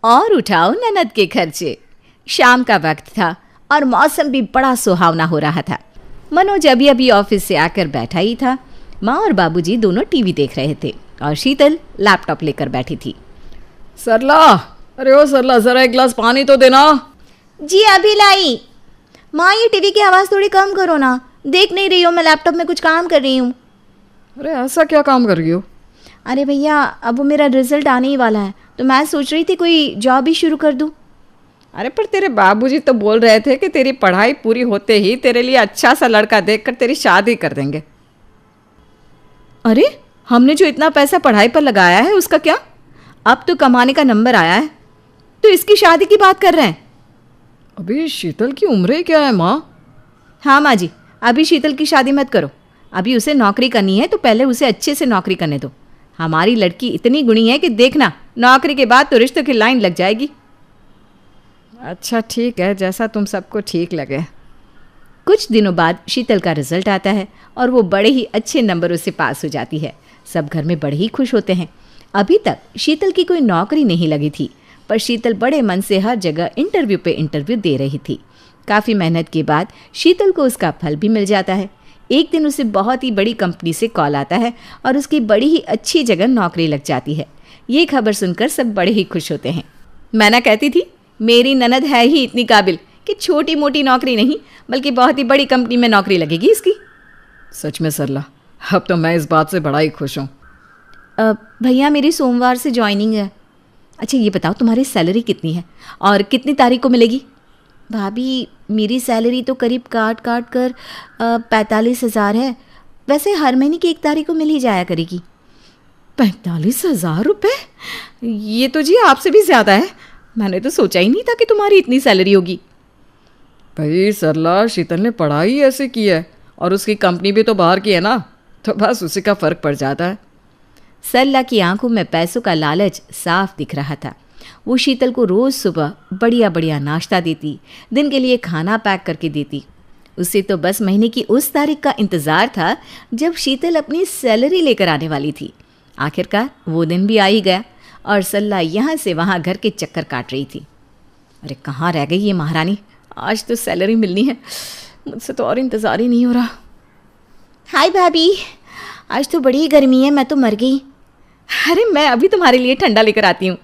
और उठाओ ननद के खर्चे। शाम का वक्त था और मौसम भी बड़ा सुहावना हो रहा था। मनोज अभी अभी ऑफिस से आकर बैठा ही था। माँ और बाबूजी दोनों टीवी देख रहे थे और शीतल लैपटॉप लेकर बैठी थी। सरला, अरे ओ सरला, जरा एक गिलास पानी तो देना। जी अभी लाई। माँ ये टीवी की आवाज़ थोड़ी कम करो ना, देख नहीं रही हो मैं लैपटॉप में कुछ काम कर रही हूँ। अरे ऐसा क्या काम कर रही हो? अरे भैया अब वो मेरा रिजल्ट आने ही वाला है तो मैं सोच रही थी कोई जॉब ही शुरू कर दूँ। अरे पर तेरे बाबूजी तो बोल रहे थे कि तेरी पढ़ाई पूरी होते ही तेरे लिए अच्छा सा लड़का देखकर तेरी शादी कर देंगे। अरे हमने जो इतना पैसा पढ़ाई पर लगाया है उसका क्या? अब तो कमाने का नंबर आया है तो इसकी शादी की बात कर रहे हैं। अभी शीतल की उम्र क्या है माँ? हाँ माँ जी, अभी शीतल की शादी मत करो। अभी उसे नौकरी करनी है तो पहले उसे अच्छे से नौकरी करने दो। हमारी लड़की इतनी गुणी है कि देखना नौकरी के बाद तो रिश्तों की लाइन लग जाएगी। अच्छा ठीक है, जैसा तुम सबको ठीक लगे। कुछ दिनों बाद शीतल का रिजल्ट आता है और वो बड़े ही अच्छे नंबरों से पास हो जाती है। सब घर में बड़े ही खुश होते हैं। अभी तक शीतल की कोई नौकरी नहीं लगी थी, पर शीतल बड़े मन से हर जगह इंटरव्यू पे इंटरव्यू दे रही थी। काफ़ी मेहनत के बाद शीतल को उसका फल भी मिल जाता है। एक दिन उसे बहुत ही बड़ी कंपनी से कॉल आता है और उसकी बड़ी ही अच्छी जगह नौकरी लग जाती है। ये खबर सुनकर सब बड़े ही खुश होते हैं। मैं ना कहती थी मेरी ननद है ही इतनी काबिल कि छोटी मोटी नौकरी नहीं बल्कि बहुत ही बड़ी कंपनी में नौकरी लगेगी इसकी। सच में सरला, अब तो मैं इस बात से बड़ा ही खुश हूँ। भैया मेरी सोमवार से ज्वाइनिंग है। अच्छा ये बताओ तुम्हारी सैलरी कितनी है और कितनी तारीख को मिलेगी? भाभी मेरी सैलरी तो करीब काट काट कर 45,000 है। वैसे हर महीने की 1 तारीख को मिल ही जाया करेगी। 45,000 रुपये? ये तो जी आपसे भी ज़्यादा है। मैंने तो सोचा ही नहीं था कि तुम्हारी इतनी सैलरी होगी। भाई सरला, शीतल ने पढ़ाई ऐसे की है और उसकी कंपनी भी तो बाहर की है ना, तो बस उसी का फ़र्क पड़ जाता है। सरला की आंखों में पैसों का लालच साफ दिख रहा था। वो शीतल को रोज़ सुबह बढ़िया बढ़िया नाश्ता देती, दिन के लिए खाना पैक करके देती। उसे तो बस महीने की उस तारीख का इंतज़ार था जब शीतल अपनी सैलरी लेकर आने वाली थी। आखिरकार वो दिन भी आ ही गया और सरला यहाँ से वहाँ घर के चक्कर काट रही थी। अरे कहाँ रह गई ये महारानी, आज तो सैलरी मिलनी है, मुझसे तो और इंतज़ार ही नहीं हो रहा। हाय भाभी, आज तो बड़ी गर्मी है, मैं तो मर गई। अरे मैं अभी तुम्हारे लिए ठंडा लेकर आती हूँ।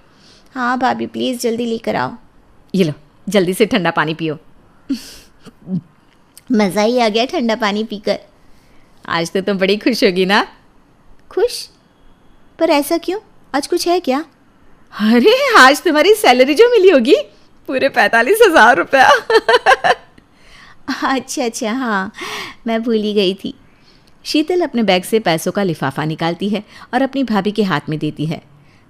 हाँ भाभी प्लीज़ जल्दी लेकर आओ। ये लो जल्दी से ठंडा पानी पियो। मज़ा ही आ गया ठंडा पानी पीकर। आज तो तुम बड़ी खुश होगी ना? खुश? पर ऐसा क्यों, आज कुछ है क्या? अरे आज तुम्हारी सैलरी जो मिली होगी पूरे 45,000 रुपया। अच्छा हाँ, मैं भूल ही गई थी। शीतल अपने बैग से पैसों का लिफाफा निकालती है और अपनी भाभी के हाथ में देती है।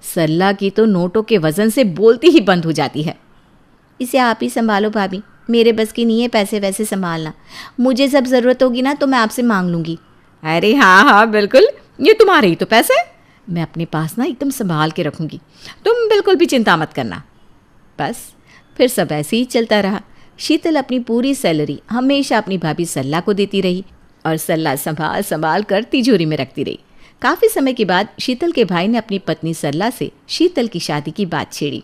सरला की तो नोटों के वजन से बोलती ही बंद हो जाती है। इसे आप ही संभालो भाभी, मेरे बस की नहीं है पैसे वैसे संभालना। मुझे जब ज़रूरत होगी ना तो मैं आपसे मांग लूँगी। अरे हाँ हाँ बिल्कुल, ये तुम्हारे ही तो पैसे, मैं अपने पास ना एकदम संभाल के रखूँगी, तुम बिल्कुल भी चिंता मत करना। बस फिर सब ऐसे ही चलता रहा। शीतल अपनी पूरी सैलरी हमेशा अपनी भाभी सरला को देती रही और सरला संभाल संभाल कर तिजोरी में रखती रही। काफ़ी समय के बाद शीतल के भाई ने अपनी पत्नी सरला से शीतल की शादी की बात छेड़ी।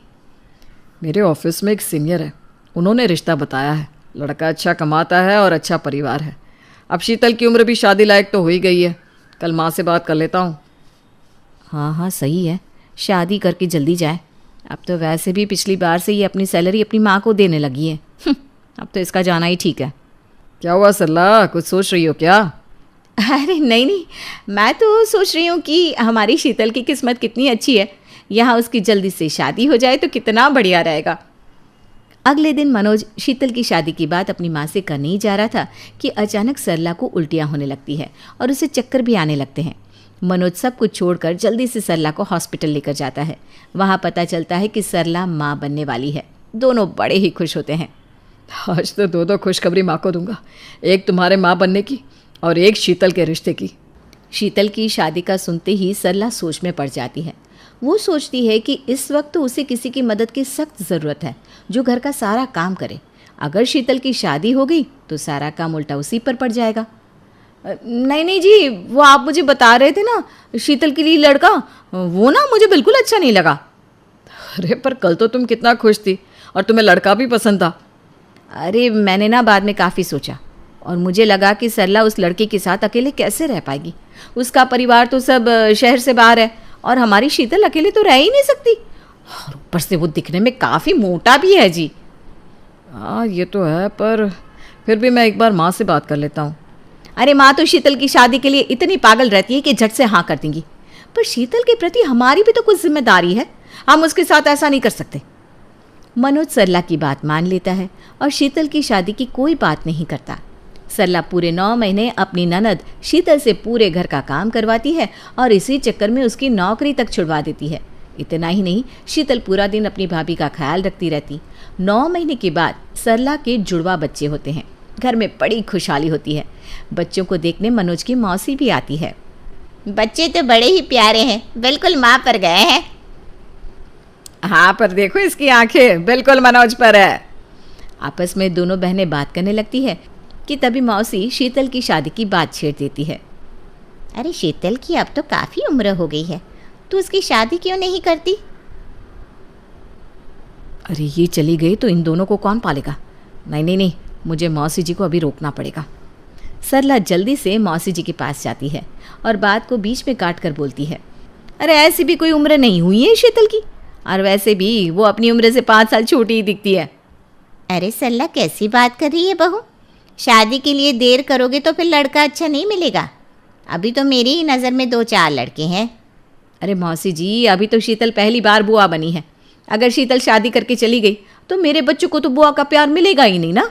मेरे ऑफिस में एक सीनियर है, उन्होंने रिश्ता बताया है। लड़का अच्छा कमाता है और अच्छा परिवार है। अब शीतल की उम्र भी शादी लायक तो हो ही गई है। कल माँ से बात कर लेता हूँ। हाँ हाँ सही है, शादी करके जल्दी जाए। अब तो वैसे भी पिछली बार से ये अपनी सैलरी अपनी माँ को देने लगी है। अब तो इसका जाना ही ठीक है। क्या हुआ सरला, कुछ सोच रही हो क्या? अरे नहीं, मैं तो सोच रही हूँ कि हमारी शीतल की किस्मत कितनी अच्छी है, यहाँ उसकी जल्दी से शादी हो जाए तो कितना बढ़िया रहेगा। अगले दिन मनोज शीतल की शादी की बात अपनी माँ से करने ही जा रहा था कि अचानक सरला को उल्टियाँ होने लगती है और उसे चक्कर भी आने लगते हैं। मनोज सब कुछ छोड़कर जल्दी से सरला को हॉस्पिटल लेकर जाता है। वहाँ पता चलता है कि सरला माँ बनने वाली है। दोनों बड़े ही खुश होते हैं। आज तो दो खुशखबरी माँ को दूंगा, एक तुम्हारे माँ बनने की और एक शीतल के रिश्ते की। शीतल की शादी का सुनते ही सरला सोच में पड़ जाती है। वो सोचती है कि इस वक्त तो उसे किसी की मदद की सख्त ज़रूरत है जो घर का सारा काम करे। अगर शीतल की शादी हो गई तो सारा काम उल्टा उसी पर पड़ जाएगा। नहीं जी, वो आप मुझे बता रहे थे ना शीतल के लिए लड़का, वो ना मुझे बिल्कुल अच्छा नहीं लगा। अरे पर कल तो तुम कितना खुश थी और तुम्हें लड़का भी पसंद था। अरे मैंने ना बाद में काफ़ी सोचा और मुझे लगा कि सरला उस लड़के के साथ अकेले कैसे रह पाएगी। उसका परिवार तो सब शहर से बाहर है और हमारी शीतल अकेले तो रह ही नहीं सकती। और ऊपर से वो दिखने में काफ़ी मोटा भी है जी। हाँ ये तो है, पर फिर भी मैं एक बार माँ से बात कर लेता हूँ। अरे माँ तो शीतल की शादी के लिए इतनी पागल रहती है कि झट से हाँ कर देंगी, पर शीतल के प्रति हमारी भी तो कुछ जिम्मेदारी है, हम उसके साथ ऐसा नहीं कर सकते। मनोज सरला की बात मान लेता है और शीतल की शादी की कोई बात नहीं करता। सरला पूरे 9 महीने अपनी ननद शीतल से पूरे घर का काम करवाती है और इसी चक्कर में उसकी नौकरी तक छुड़वा देती है। इतना ही नहीं, शीतल पूरा दिन अपनी भाभी का ख्याल रखती रहती। 9 महीने के बाद सरला के जुड़वा बच्चे होते हैं। घर में बड़ी खुशहाली होती है। बच्चों को देखने मनोज की मौसी भी आती है। बच्चे तो बड़े ही प्यारे हैं, बिल्कुल माँ पर गए हैं। हाँ पर देखो इसकी आंखें बिल्कुल मनोज पर है। आपस में दोनों बहनें बात करने लगती है कि तभी मौसी शीतल की शादी की बात छेड़ देती है। अरे शीतल की अब तो काफ़ी उम्र हो गई है, तू उसकी शादी क्यों नहीं करती? अरे ये चली गई तो इन दोनों को कौन पालेगा? नहीं, मुझे मौसी जी को अभी रोकना पड़ेगा। सरला जल्दी से मौसी जी के पास जाती है और बात को बीच में काट कर बोलती है, अरे ऐसी भी कोई उम्र नहीं हुई है शीतल की, और वैसे भी वो अपनी उम्र से 5 साल छोटी ही दिखती है। अरे सरला कैसी बात कर रही है बहू? शादी के लिए देर करोगे तो फिर लड़का अच्छा नहीं मिलेगा। अभी तो मेरी ही नज़र में 2-4 लड़के हैं। अरे मौसी जी, अभी तो शीतल पहली बार बुआ बनी है। अगर शीतल शादी करके चली गई तो मेरे बच्चों को तो बुआ का प्यार मिलेगा ही नहीं ना।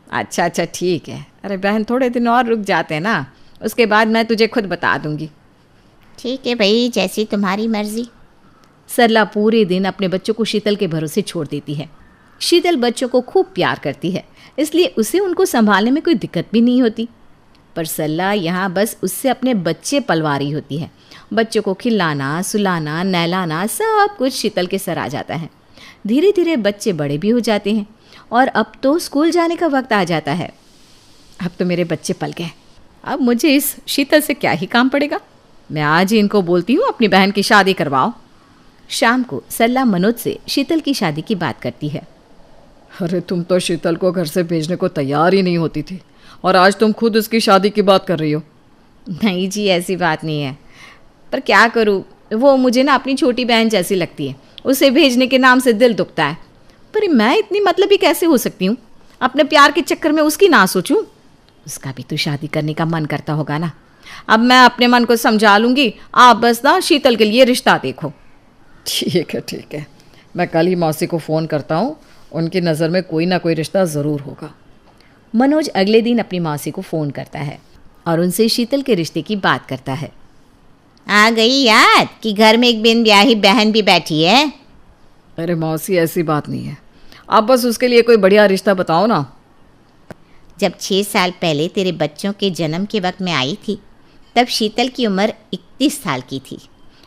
अच्छा ठीक है। अरे बहन थोड़े दिन और रुक जाते हैं ना, उसके बाद मैं तुझे खुद बता दूंगी। ठीक है भाई, जैसी तुम्हारी मर्जी। सरला पूरे दिन अपने बच्चों को शीतल के भरोसे छोड़ देती है। शीतल बच्चों को खूब प्यार करती है, इसलिए उसे उनको संभालने में कोई दिक्कत भी नहीं होती। पर सरला यहाँ बस उससे अपने बच्चे पलवा रही होती है। बच्चों को खिलाना, सुलाना, नहलाना सब कुछ शीतल के सर आ जाता है। धीरे धीरे बच्चे बड़े भी हो जाते हैं और अब तो स्कूल जाने का वक्त आ जाता है। अब तो मेरे बच्चे पल गए, अब मुझे इस शीतल से क्या ही काम पड़ेगा। मैं आज ही इनको बोलती हूँ अपनी बहन की शादी करवाओ। शाम को सरला मनोज से शीतल की शादी की बात करती है। अरे तुम तो शीतल को घर से भेजने को तैयार ही नहीं होती थी और आज तुम खुद उसकी शादी की बात कर रही हो। नहीं जी, ऐसी बात नहीं है, पर क्या करूँ, वो मुझे ना अपनी छोटी बहन जैसी लगती है। उसे भेजने के नाम से दिल दुखता है। पर मैं इतनी मतलबी कैसे हो सकती हूँ? अपने प्यार के चक्कर में उसकी ना सोचूं। उसका भी तो शादी करने का मन करता होगा ना। अब मैं अपने मन को समझा लूँगी, आप बस ना शीतल के लिए रिश्ता देखो। ठीक है, मैं कल ही मौसी को फ़ोन करता हूँ, उनकी नज़र में कोई ना कोई रिश्ता ज़रूर होगा। मनोज अगले दिन अपनी मौसी को फ़ोन करता है और उनसे शीतल के रिश्ते की बात करता है। आ गई याद कि घर में एक बिन ब्याही बहन भी बैठी है। अरे मौसी ऐसी बात नहीं है, आप बस उसके लिए कोई बढ़िया रिश्ता बताओ ना। जब 6 साल पहले तेरे बच्चों के जन्म के वक्त मैं आई थी, तब शीतल की उम्र 31 साल की थी।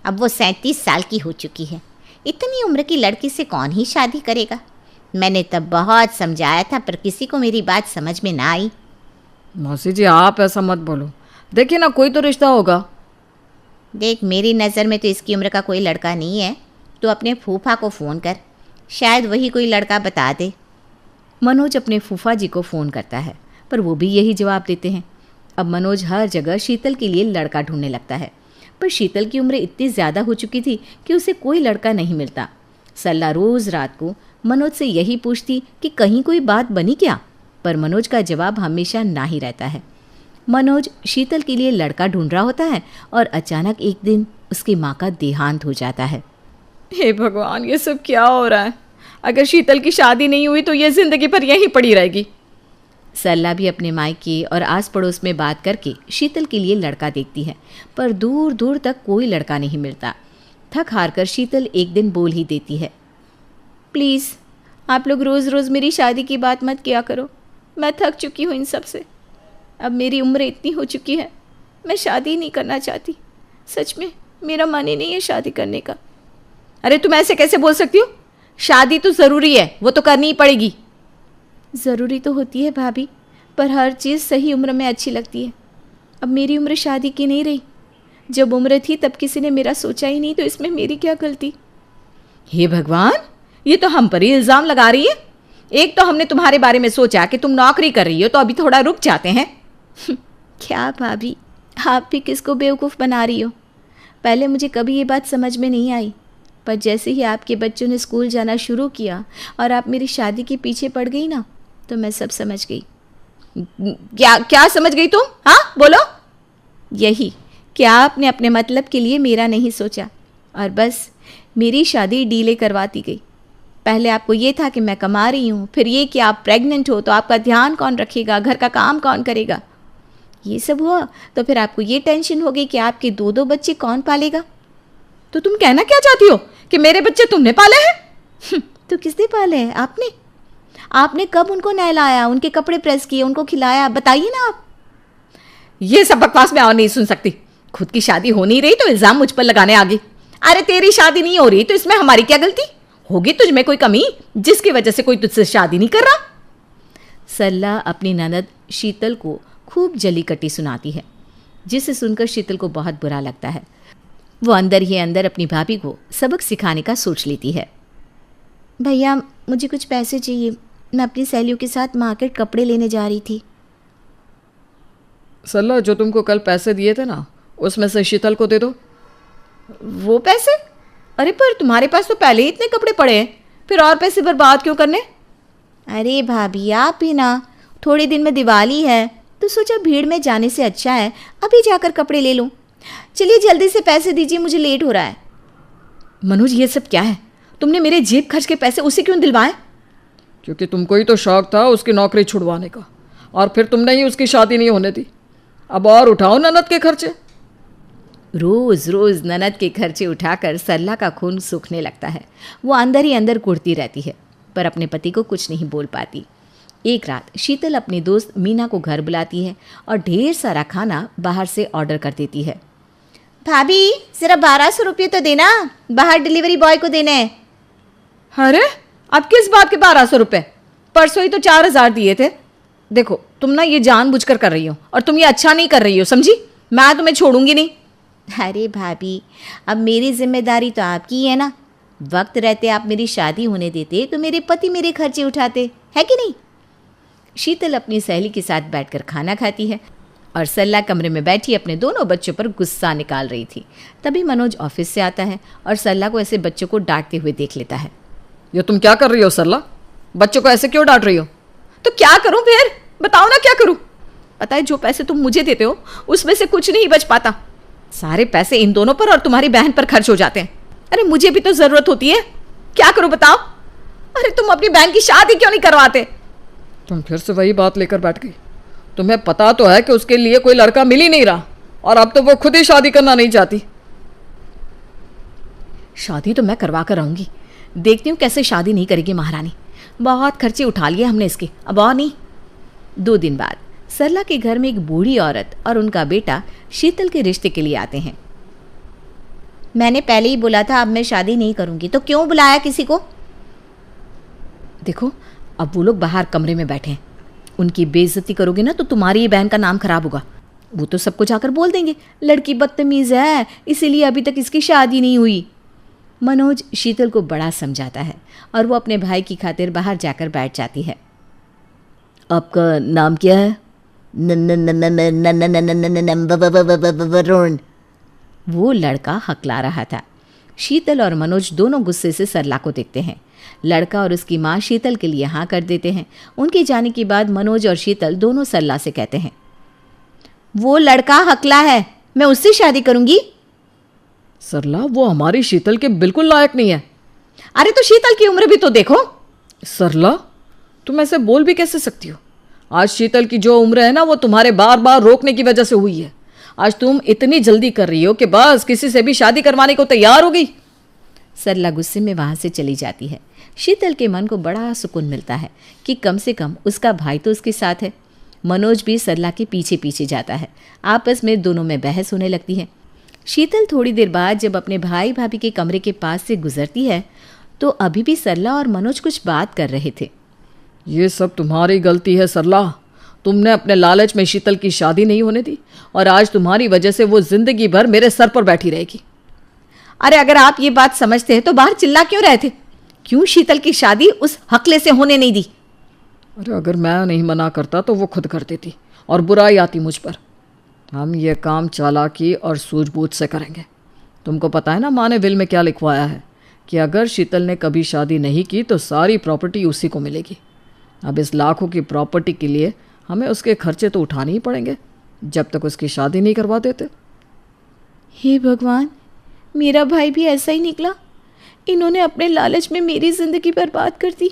अब वो 37 साल की हो चुकी है। इतनी उम्र की लड़की से कौन ही शादी करेगा? मैंने तब बहुत समझाया था, पर किसी को मेरी बात समझ में ना आई। मौसी जी आप ऐसा मत बोलो, देखिए ना कोई तो रिश्ता होगा। देख, मेरी नज़र में तो इसकी उम्र का कोई लड़का नहीं है। तो अपने फूफा को फ़ोन कर, शायद वही कोई लड़का बता दे। मनोज अपने फूफा जी को फ़ोन करता है, पर वो भी यही जवाब देते हैं। अब मनोज हर जगह शीतल के लिए लड़का ढूंढने लगता है, पर शीतल की उम्र इतनी ज़्यादा हो चुकी थी कि उसे कोई लड़का नहीं मिलता। सरला रोज़ रात को मनोज से यही पूछती कि कहीं कोई बात बनी क्या, पर मनोज का जवाब हमेशा ना ही रहता है। मनोज शीतल के लिए लड़का ढूंढ रहा होता है और अचानक एक दिन उसकी माँ का देहांत हो जाता है। हे भगवान, ये सब क्या हो रहा है? अगर शीतल की शादी नहीं हुई तो ये ज़िंदगी भर यहीं पड़ी रहेगी। सरला भी अपने मायके और आस पड़ोस में बात करके शीतल के लिए लड़का देखती है, पर दूर दूर तक कोई लड़का नहीं मिलता। थक हार कर शीतल एक दिन बोल ही देती है, प्लीज़ आप लोग रोज़ रोज़ मेरी शादी की बात मत किया करो। मैं थक चुकी हूँ इन सब से। अब मेरी उम्र इतनी हो चुकी है, मैं शादी नहीं करना चाहती। सच में मेरा मन ही नहीं है शादी करने का। अरे तुम ऐसे कैसे बोल सकती हो? शादी तो ज़रूरी है, वो तो करनी ही पड़ेगी। ज़रूरी तो होती है भाभी, पर हर चीज़ सही उम्र में अच्छी लगती है। अब मेरी उम्र शादी की नहीं रही। जब उम्र थी तब किसी ने मेरा सोचा ही नहीं, तो इसमें मेरी क्या गलती? हे भगवान, ये तो हम पर ही इल्जाम लगा रही है। एक तो हमने तुम्हारे बारे में सोचा कि तुम नौकरी कर रही हो, तो अभी थोड़ा रुक जाते हैं। क्या भाभी, आप भी किसको बेवकूफ़ बना रही हो? पहले मुझे कभी ये बात समझ में नहीं आई, पर जैसे ही आपके बच्चों ने स्कूल जाना शुरू किया और आप मेरी शादी के पीछे पड़ गई ना, तो मैं सब समझ गई। क्या क्या समझ गई तुम? हाँ बोलो। यही कि आपने अपने मतलब के लिए मेरा नहीं सोचा और बस मेरी शादी डीले करवाती गई। पहले आपको ये था कि मैं कमा रही हूँ, फिर ये कि आप प्रेग्नेंट हो तो आपका ध्यान कौन रखेगा, घर का काम कौन करेगा। ये सब हुआ तो फिर आपको ये टेंशन हो गई कि आपके 2-2 बच्चे कौन पालेगा। तो तुम कहना क्या चाहती हो कि मेरे बच्चे तुमने पाले हैं? तो किसने पाले हैं? आपने। आपने कब उनको नहलाया, उनके कपड़े प्रेस किए, उनको खिलाया? बताइए ना आप। ये सब बकवास मैं और नहीं सुन सकती। खुद की शादी हो नहीं रही तो इल्जाम मुझ पर लगाने आ गई। अरे तेरी शादी नहीं हो रही तो इसमें हमारी क्या गलती? होगी तुझ में कोई कमी जिसकी वजह से कोई तुझसे शादी नहीं कर रहा? सरला अपनी ननद शीतल को खूब जली कटी सुनाती है, जिसे सुनकर शीतल को बहुत बुरा लगता है। वो अंदर ही अंदर अपनी भाभी को सबक सिखाने का सोच लेती है। भैया मुझे कुछ पैसे चाहिए, मैं अपनी सहेलियों के साथ मार्केट कपड़े लेने जा रही थी। सरला, जो तुमको कल पैसे दिए थे ना, उसमें से शीतल को दे दो। वो पैसे? अरे पर तुम्हारे पास तो पहले ही इतने कपड़े पड़े हैं, फिर और पैसे बर्बाद क्यों करने? अरे भाभी आप ही ना, थोड़े दिन में दिवाली है तो सोचा भीड़ में जाने से अच्छा है अभी जाकर कपड़े ले लूँ। चलिए जल्दी से पैसे दीजिए, मुझे लेट हो रहा है। मनोज ये सब क्या है? तुमने मेरे जेब खर्च के पैसे उसे क्यों दिलवाए? क्योंकि तुमको ही तो शौक था उसकी नौकरी छुड़वाने का, और फिर तुमने ही उसकी शादी नहीं होने दी। अब और उठाओ ननद के खर्चे। रोज रोज ननद के खर्चे उठाकर सरला का खून सूखने लगता है। वो अंदर ही अंदर कुढ़ती रहती है, पर अपने पति को कुछ नहीं बोल पाती। एक रात शीतल अपनी दोस्त मीना को घर बुलाती है और ढेर सारा खाना बाहर से ऑर्डर कर देती है। भाभी सिर्फ 1200 रुपये तो देना, बाहर डिलीवरी बॉय को देने हैं। अरे अब किस बात के 1200 रुपये? परसों ही तो 4000 दिए थे। देखो तुम ना ये जानबूझकर कर रही हो और तुम ये अच्छा नहीं कर रही हो, समझी? मैं तुम्हें छोड़ूंगी नहीं। अरे भाभी अब मेरी जिम्मेदारी तो आपकी ही है ना। वक्त रहते आप मेरी शादी होने देते तो मेरे पति मेरे खर्चे उठाते, है कि नहीं? शीतल अपनी सहेली के साथ बैठकर खाना खाती है और सरला कमरे में बैठी अपने दोनों बच्चों पर गुस्सा निकाल रही थी। तभी मनोज ऑफिस से आता है और सरला को ऐसे बच्चों को डांटते हुए देख लेता है। ये तुम क्या कर रही हो सरला? बच्चों को ऐसे क्यों डांट रही हो? तो क्या करूं फिर? बताओ ना क्या करूं? पता है जो पैसे तुम मुझे देते हो उसमें से कुछ नहीं बच पाता। सारे पैसे इन दोनों पर और तुम्हारी बहन पर खर्च हो जाते हैं। अरे मुझे भी तो जरूरत होती है, क्या करूं बताओ? अरे तुम अपनी बहन की शादी क्यों नहीं करवाते? तुम फिर से वही बात लेकर बैठ गई। तुम्हें पता तो है कि उसके लिए कोई लड़का मिल ही नहीं रहा, और अब तो वो खुद ही शादी करना नहीं चाहती। शादी तो मैं करवा कर रहूंगी, देखती हूँ कैसे शादी नहीं करेगी महारानी। बहुत खर्चे उठा लिए हमने इसके, अब और नहीं। 2 दिन बाद सरला के घर में एक बूढ़ी औरत और उनका बेटा शीतल के रिश्ते के लिए आते हैं। मैंने पहले ही बोला था अब मैं शादी नहीं करूंगी, तो क्यों बुलाया किसी को? देखो अब वो लोग बाहर कमरे में बैठे हैं, उनकी बेइज्जती करोगे ना तो तुम्हारी ये बहन का नाम खराब होगा। वो तो सबको जाकर बोल देंगे लड़की बदतमीज़ है, इसीलिए अभी तक इसकी शादी नहीं हुई। मनोज शीतल को बड़ा समझाता है और वो अपने भाई की खातिर बाहर जाकर बैठ जाती है। आपका नाम क्या है? वरुण। वो लड़का हकला रहा था। शीतल और मनोज दोनों गुस्से से सरला को देखते हैं। लड़का और उसकी माँ शीतल के लिए हाँ कर देते हैं। उनके जाने के बाद मनोज और शीतल दोनों सरला से कहते हैं, वो लड़का हकला है, मैं उससे शादी करूंगी। सरला वो हमारी शीतल के बिल्कुल लायक नहीं है। अरे तो शीतल की उम्र भी तो देखो। सरला तुम ऐसे बोल भी कैसे सकती हो? आज शीतल की जो उम्र है ना, वो तुम्हारे बार बार रोकने की वजह से हुई है। आज तुम इतनी जल्दी कर रही हो कि बस किसी से भी शादी करवाने को तैयार हो गई। सरला गुस्से में वहाँ से चली जाती है। शीतल के मन को बड़ा सुकून मिलता है कि कम से कम उसका भाई तो उसके साथ है। मनोज भी सरला के पीछे पीछे जाता है। आपस में दोनों में बहस होने लगती है। शीतल थोड़ी देर बाद जब अपने भाई भाभी के कमरे के पास से गुजरती है तो अभी भी सरला और मनोज कुछ बात कर रहे थे। ये सब तुम्हारी गलती है सरला। तुमने अपने लालच में शीतल की शादी नहीं होने दी और आज तुम्हारी वजह से वो जिंदगी भर मेरे सर पर बैठी रहेगी। अरे अगर आप ये बात समझते हैं तो बाहर चिल्ला क्यों रहे थे? क्यों शीतल की शादी उस हकले से होने नहीं दी? अरे अगर मैं नहीं मना करता तो वो खुद कर देती और बुराई आती मुझ पर। हम ये काम चालाकी और सूझबूझ से करेंगे। तुमको पता है ना माँ ने विल में क्या लिखवाया है कि अगर शीतल ने कभी शादी नहीं की तो सारी प्रॉपर्टी उसी को मिलेगी। अब इस लाखों की प्रॉपर्टी के लिए हमें उसके खर्चे तो उठाने ही पड़ेंगे जब तक उसकी शादी नहीं करवा देते। हे भगवान, मेरा भाई भी ऐसा ही निकला। इन्होंने अपने लालच में मेरी जिंदगी बर्बाद कर दी।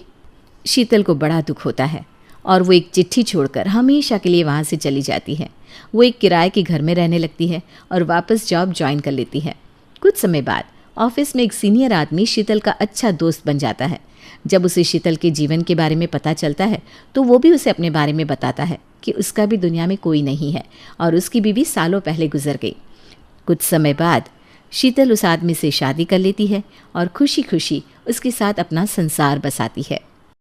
शीतल को बड़ा दुख होता है और वो एक चिट्ठी छोड़कर हमेशा के लिए वहाँ से चली जाती है। वो एक किराए के घर में रहने लगती है और वापस जॉब ज्वाइन कर लेती है। कुछ समय बाद ऑफिस में एक सीनियर आदमी शीतल का अच्छा दोस्त बन जाता है। जब उसे शीतल के जीवन के बारे में पता चलता है तो वो भी उसे अपने बारे में बताता है कि उसका भी दुनिया में कोई नहीं है और उसकी बीवी सालों पहले गुजर गई। कुछ समय बाद शीतल उस आदमी से शादी कर लेती है और खुशी खुशी उसके साथ अपना संसार बसाती है।